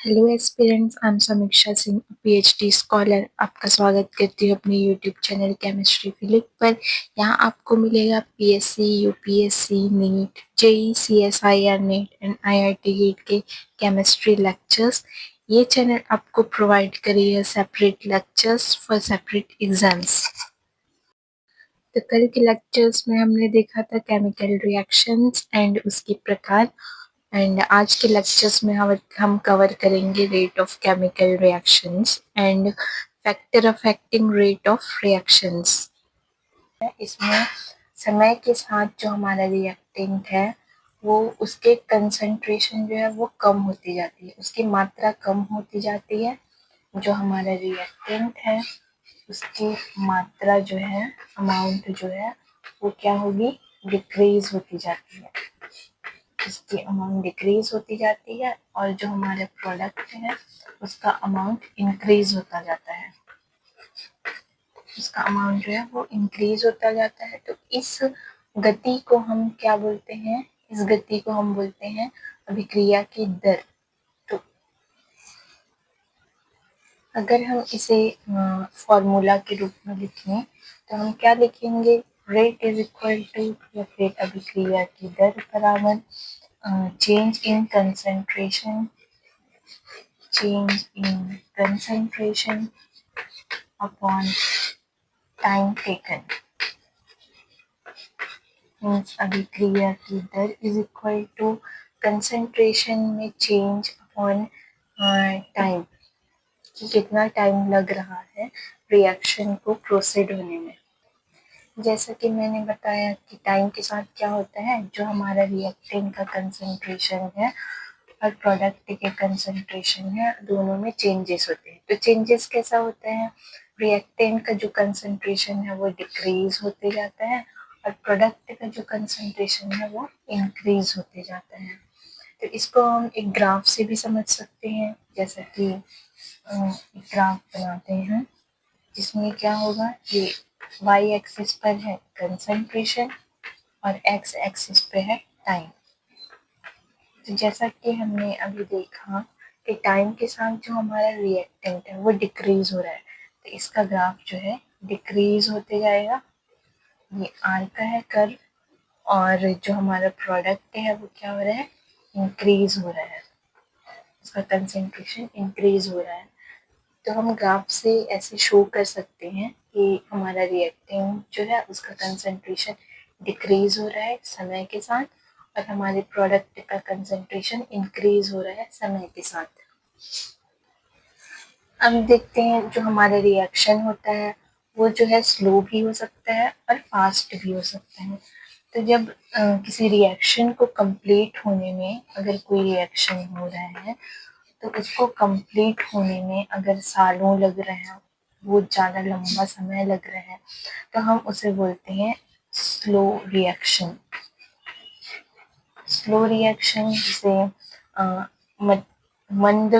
Hello aspirants, I am समीक्षा Singh, PhD scholar. आपका स्वागत करती हूँ अपने यूट्यूब चैनल केमिस्ट्री फिलिप पर। यहाँ आपको मिलेगा PSC, UPSC, NEET, JEE, CSIR NET and IIT GATE के केमिस्ट्री लेक्चर्स। ये चैनल आपको प्रोवाइड करेगा separate lectures for separate exams. तो कल के लेक्चर्स में हमने देखा था केमिकल रिएक्शंस एंड उसके प्रकार, एंड आज के लेक्चर्स में हम कवर करेंगे rate of chemical reactions and factor affecting rate of reactions. इसमें समय के साथ जो हमारा रिएक्टेंट है वो उसके कंसंट्रेशन जो है वो कम होती जाती है, उसकी मात्रा कम होती जाती है। जो हमारा रिएक्टेंट है उसकी मात्रा जो है, अमाउंट जो है वो क्या होगी, डिक्रीज होती जाती है। इसकी अमाउंट डिक्रीज होती जाती है और जो हमारे प्रोडक्ट है उसका अमाउंट इंक्रीज होता जाता है। उसका अमाउंट जो है वो इंक्रीज होता जाता है। तो इस गति को हम क्या बोलते हैं, इस गति को हम बोलते हैं अभिक्रिया की दर। तो अगर हम इसे फॉर्मूला के रूप में लिखें तो हम क्या लिखेंगे, रेट इज इक्वल टू, या फिर अभिक्रिया की दर बराबर change in concentration upon time taken, means अभिक्रिया की दर is equal to concentration में change upon time, कि कितना टाइम लग रहा है रिएक्शन को प्रोसीड होने में। जैसा कि मैंने बताया कि टाइम के साथ क्या होता है, जो हमारा रिएक्टेंट का कंसंट्रेशन है और प्रोडक्ट के कंसंट्रेशन है, दोनों में चेंजेस होते हैं। तो चेंजेस कैसा होता है, रिएक्टेंट का जो कंसंट्रेशन है वो डिक्रीज होते जाता है और प्रोडक्ट का जो कंसंट्रेशन है वो इंक्रीज होते जाता है। तो इसको हम एक ग्राफ से भी समझ सकते हैं, जैसा कि एक ग्राफ बनाते हैं जिसमें क्या होगा, ये y एक्सिस पर है कंसंट्रेशन और x एक्सिस पे है टाइम। तो जैसा कि हमने अभी देखा कि टाइम के साथ जो हमारा रिएक्टेंट है वो डिक्रीज हो रहा है, तो इसका ग्राफ जो है डिक्रीज होते जाएगा। ये आर का है कर्व, और जो हमारा प्रोडक्ट है वो क्या हो रहा है, इंक्रीज हो रहा है, उसका कंसंट्रेशन इंक्रीज हो रहा है। तो हम ग्राफ से ऐसे शो कर सकते हैं कि हमारा रिएक्टेंट जो है उसका कंसंट्रेशन डिक्रीज हो रहा है समय के साथ और हमारे प्रोडक्ट का कंसंट्रेशन इंक्रीज हो रहा है समय के साथ। अब देखते हैं जो हमारा रिएक्शन होता है वो जो है स्लो भी हो सकता है और फास्ट भी हो सकता है। तो जब किसी रिएक्शन को कंप्लीट होने में अगर कोई रिएक्शन हो रहा है तो उसको कंप्लीट होने में अगर सालों लग रहे हैं, वो ज़्यादा लंबा समय लग रहा है, तो हम उसे बोलते हैं स्लो रिएक्शन। स्लो रिएक्शन जिसे मंद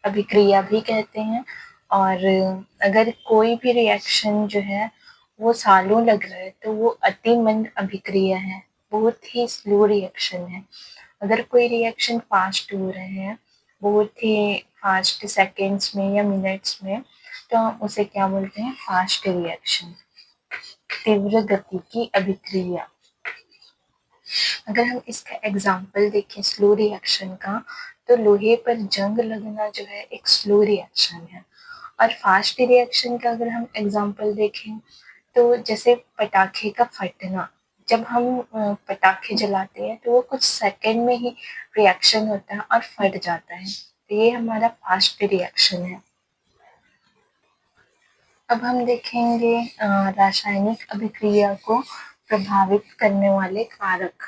अभिक्रिया भी कहते हैं। और अगर कोई भी रिएक्शन जो है वो सालों लग रहा है तो वो अति मंद अभिक्रिया है, बहुत ही स्लो रिएक्शन है। अगर कोई रिएक्शन फास्ट हो रहे हैं, बहुत ही फास्ट सेकेंड्स में या मिनट्स में, तो हम उसे क्या बोलते हैं, फास्ट रिएक्शन, तीव्र गति की अभिक्रिया। अगर हम इसका एग्जाम्पल देखें स्लो रिएक्शन का, तो लोहे पर जंग लगना जो है एक स्लो रिएक्शन है। और फास्ट रिएक्शन का अगर हम एग्जाम्पल देखें तो जैसे पटाखे का फटना, जब हम पटाखे जलाते हैं तो वो कुछ सेकंड में ही रिएक्शन होता है और फट जाता है, तो ये हमारा फास्ट रिएक्शन है। अब हम देखेंगे रासायनिक अभिक्रिया को प्रभावित करने वाले कारक।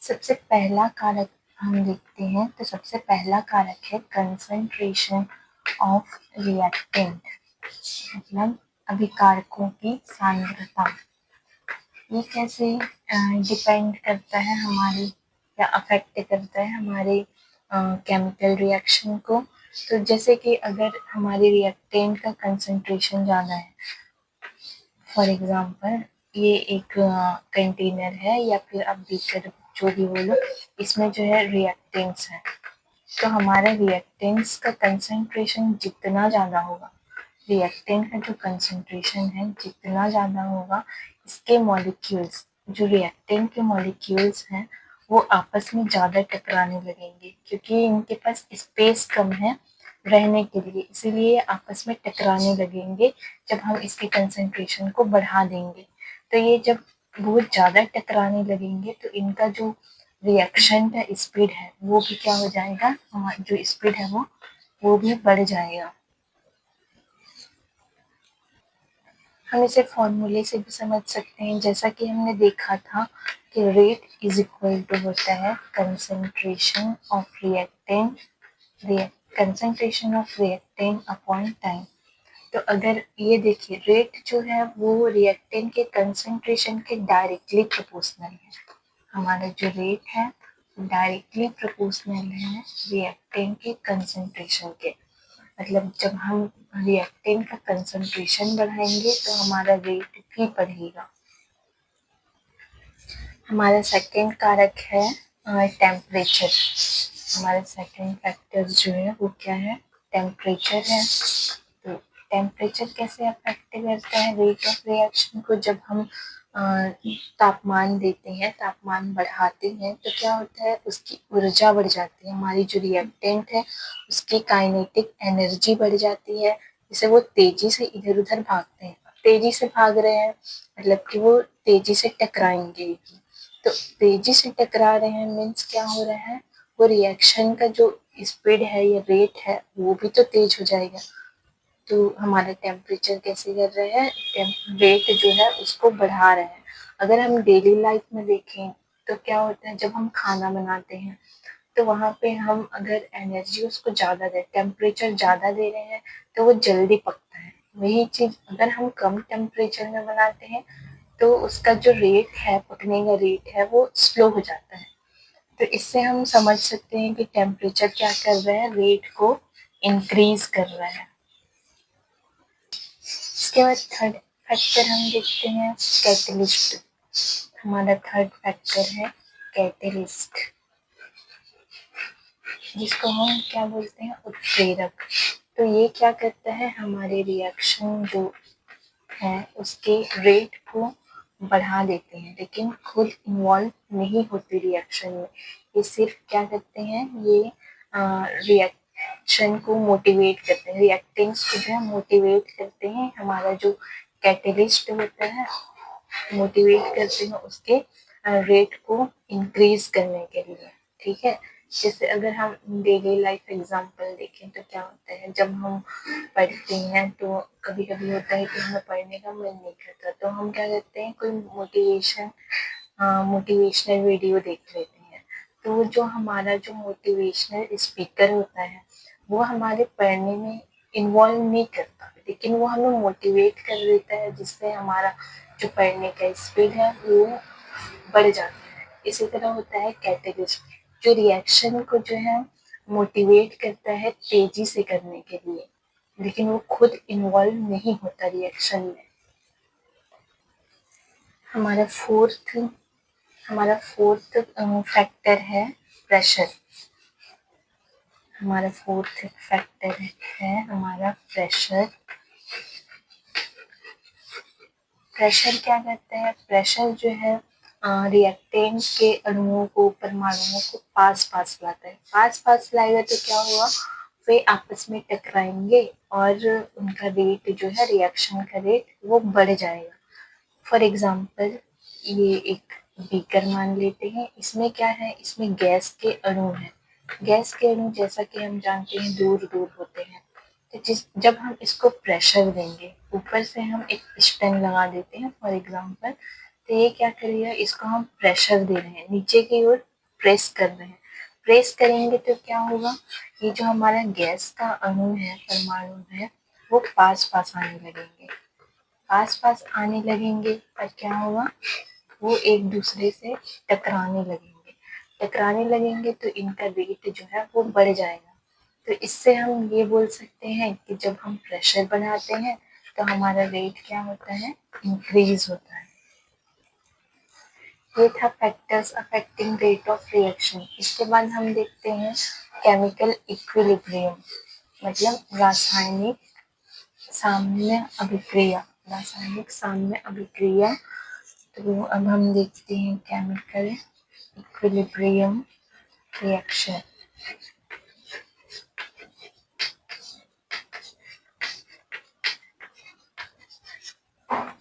सबसे पहला कारक हम देखते हैं, तो सबसे पहला कारक है कंसंट्रेशन ऑफ रिएक्टेंट, मतलब अभिकारकों की सांद्रता। ये कैसे डिपेंड करता है हमारी, या अफेक्ट करता है हमारे केमिकल रिएक्शन को। तो जैसे कि अगर हमारे रिएक्टेंट का कंसंट्रेशन ज़्यादा है, फॉर एग्जांपल ये एक कंटेनर है या फिर आप बीकर जो भी बोलो, इसमें जो है रिएक्टेंट्स है, तो हमारा रिएक्टेंट्स का कंसंट्रेशन जितना ज़्यादा होगा, रिएक्टेंट का जो कंसंट्रेशन है जितना ज़्यादा होगा, इसके मॉलिक्यूल्स, जो रिएक्टेंट के मॉलिक्यूल्स हैं वो आपस में ज़्यादा टकराने लगेंगे, क्योंकि इनके पास स्पेस कम है रहने के लिए, इसीलिए आपस में टकराने लगेंगे जब हम इसके कंसंट्रेशन को बढ़ा देंगे। तो ये जब बहुत ज़्यादा टकराने लगेंगे तो इनका जो रिएक्शन का स्पीड है वो भी क्या हो जाएगा, जो स्पीड है वो भी बढ़ जाएगा। हम इसे फॉर्मूले से भी समझ सकते हैं, जैसा कि हमने देखा था कि रेट इज इक्वल टू होता है concentration of reactant, concentration of reactant upon time. तो अगर ये देखिए, रेट जो है वो रिएक्टेंट के कंसंट्रेशन के डायरेक्टली प्रोपोर्शनल है। हमारा जो रेट है डायरेक्टली प्रोपोर्शनल है रिएक्टेंट के कंसंट्रेशन के। मतलब जब हम रिएक्टेंट का कंसंट्रेशन बढ़ाएंगे तो हमारा रेट भी बढ़ेगा। हमारा सेकेंड कारक है टेम्परेचर। हमारा सेकेंड फैक्टर जो है वो क्या है, टेम्परेचर है। तो टेम्परेचर कैसे अफेक्ट करता है रेट ऑफ रिएक्शन को, जब हम तापमान देते हैं, तापमान बढ़ाते हैं तो क्या होता है, उसकी ऊर्जा बढ़ जाती है। हमारी जो रिएक्टेंट है उसकी काइनेटिक एनर्जी बढ़ जाती है, जिससे वो तेजी से इधर उधर भागते हैं। तेजी से भाग रहे हैं मतलब कि वो तेजी से टकराएंगे। तो तेजी से टकरा रहे हैं मीन्स क्या हो रहा है, वो रिएक्शन का जो स्पीड है या रेट है वो भी तो तेज हो जाएगा। तो हमारा टेम्परेचर कैसे कर रहे हैं, रेट जो है उसको बढ़ा रहे हैं। अगर हम डेली लाइफ में देखें तो क्या होता है, जब हम खाना बनाते हैं तो वहाँ पे हम अगर एनर्जी उसको ज़्यादा दे, टेम्परेचर ज़्यादा दे रहे हैं तो वो जल्दी पकता है। वही चीज़ अगर हम कम टेम्परेचर में बनाते हैं तो उसका जो रेट है, पकने का रेट है वो स्लो हो जाता है। तो इससे हम समझ सकते हैं कि टेम्परेचर क्या कर रहा है, रेट को इंक्रीज कर रहा है। इसके बाद थर्ड फैक्टर हम देखते हैं कैटलिस्ट। हमारा थर्ड फैक्टर है कैटलिस्ट, जिसको हम क्या बोलते हैं, उत्प्रेरक। तो ये क्या करता है, हमारे रिएक्शन जो है उसके रेट को बढ़ा देते हैं, लेकिन खुद इन्वॉल्व नहीं होते रिएक्शन में। ये सिर्फ क्या करते हैं, ये रिएक्शन को मोटिवेट करते हैं, रिएक्टेंट्स को जो है मोटिवेट करते हैं। हमारा जो कैटलिस्ट होता है मोटिवेट करते हैं उसके रेट को इंक्रीज करने के लिए। ठीक है, जैसे अगर हम डेली लाइफ एग्जांपल देखें तो क्या होता है, जब हम पढ़ते हैं तो कभी कभी होता है कि हमें पढ़ने का मन नहीं करता, तो हम क्या करते हैं, कोई मोटिवेशनल वीडियो देख लेते हैं। तो जो हमारा जो मोटिवेशनल स्पीकर होता है वो हमारे पढ़ने में इन्वॉल्व नहीं करता, लेकिन वो हमें मोटिवेट कर देता है, जिससे हमारा जो पढ़ने का स्पीड है वो बढ़ जाता है। इसी तरह होता है कैटेलिस्ट, जो रिएक्शन को जो है मोटिवेट करता है तेजी से करने के लिए, लेकिन वो खुद इन्वॉल्व नहीं होता रिएक्शन में। हमारा फोर्थ फैक्टर है प्रेशर। हमारा फोर्थ फैक्टर है हमारा प्रेशर। प्रेशर क्या करता है, प्रेशर जो है रिएक्टेंट के अणुओं को, परमाणुओं को पास पास लाता है। पास पास लाएगा तो क्या हुआ, वे आपस में टकराएंगे और उनका रेट जो है, रिएक्शन का रेट वो बढ़ जाएगा। फॉर एग्जाम्पल ये एक बीकर मान लेते हैं, इसमें क्या है, इसमें गैस के अणु हैं। गैस के अणु जैसा कि हम जानते हैं दूर दूर होते हैं। तो जब हम इसको प्रेशर देंगे, ऊपर से हम एक पिस्टन लगा देते हैं फॉर एग्जाम्पल, तो ये क्या करेगा, इसको हम प्रेशर दे रहे हैं, नीचे की ओर प्रेस कर रहे हैं। प्रेस करेंगे तो क्या होगा, ये जो हमारा गैस का अणु है, परमाणु है, वो पास पास आने लगेंगे। पास पास आने लगेंगे और क्या होगा, वो एक दूसरे से टकराने लगेंगे। टकराने लगेंगे तो इनका रेट जो है वो बढ़ जाएगा। तो इससे हम ये बोल सकते हैं कि जब हम प्रेशर बनाते हैं तो हमारा रेट क्या होता है, इंक्रीज होता है। ये था factors affecting rate of reaction. इसके बाद हम देखते हैं केमिकल इक्विलिब्रियम मतलब रासायनिक साम्य अभिक्रिया। तो अब हम देखते हैं chemical equilibrium reaction.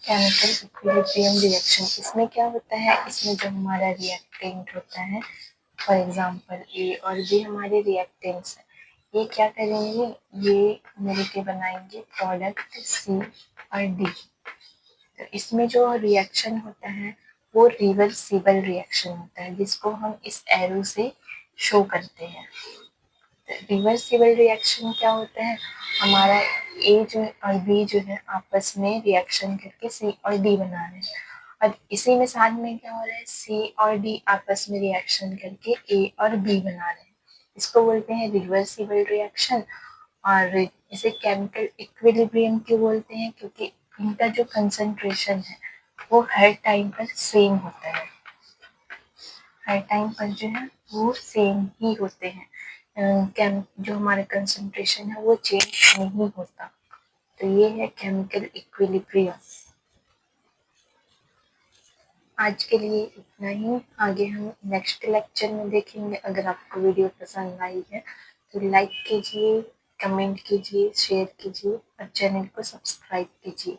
Chemical equilibrium reaction, इसमें क्या होता है, इसमें जो हमारा रिएक्टेंट होता है, फॉर एग्जांपल ए और बी हमारे रिएक्टेंट्स हैं, ये क्या करेंगे, ये मिलके बनाएंगे प्रोडक्ट सी और डी। तो इसमें जो रिएक्शन होता है वो रिवर्सिबल रिएक्शन होता है, जिसको हम इस एरो से शो करते हैं। रिवर्सिबल रिएक्शन क्या होता है, हमारा ए जो और बी जो है आपस में रिएक्शन करके सी और डी बना रहे हैं, और इसी मिसाल में क्या हो रहा है, सी और डी आपस में रिएक्शन करके ए और बी बना रहे हैं। इसको बोलते हैं रिवर्सिबल रिएक्शन। और इसे केमिकल इक्विलिब्रियम क्यों बोलते हैं, क्योंकि इनका जो कंसंट्रेशन है वो हर टाइम पर सेम होता है, हर टाइम पर जो है वो सेम ही होते हैं। जो हमारा कंसंट्रेशन है वो चेंज नहीं होता। तो ये है केमिकल इक्विलिब्रियम। आज के लिए इतना ही, आगे हम नेक्स्ट लेक्चर में देखेंगे। अगर आपको वीडियो पसंद आई है तो लाइक कीजिए, कमेंट कीजिए, शेयर कीजिए और चैनल को सब्सक्राइब कीजिए।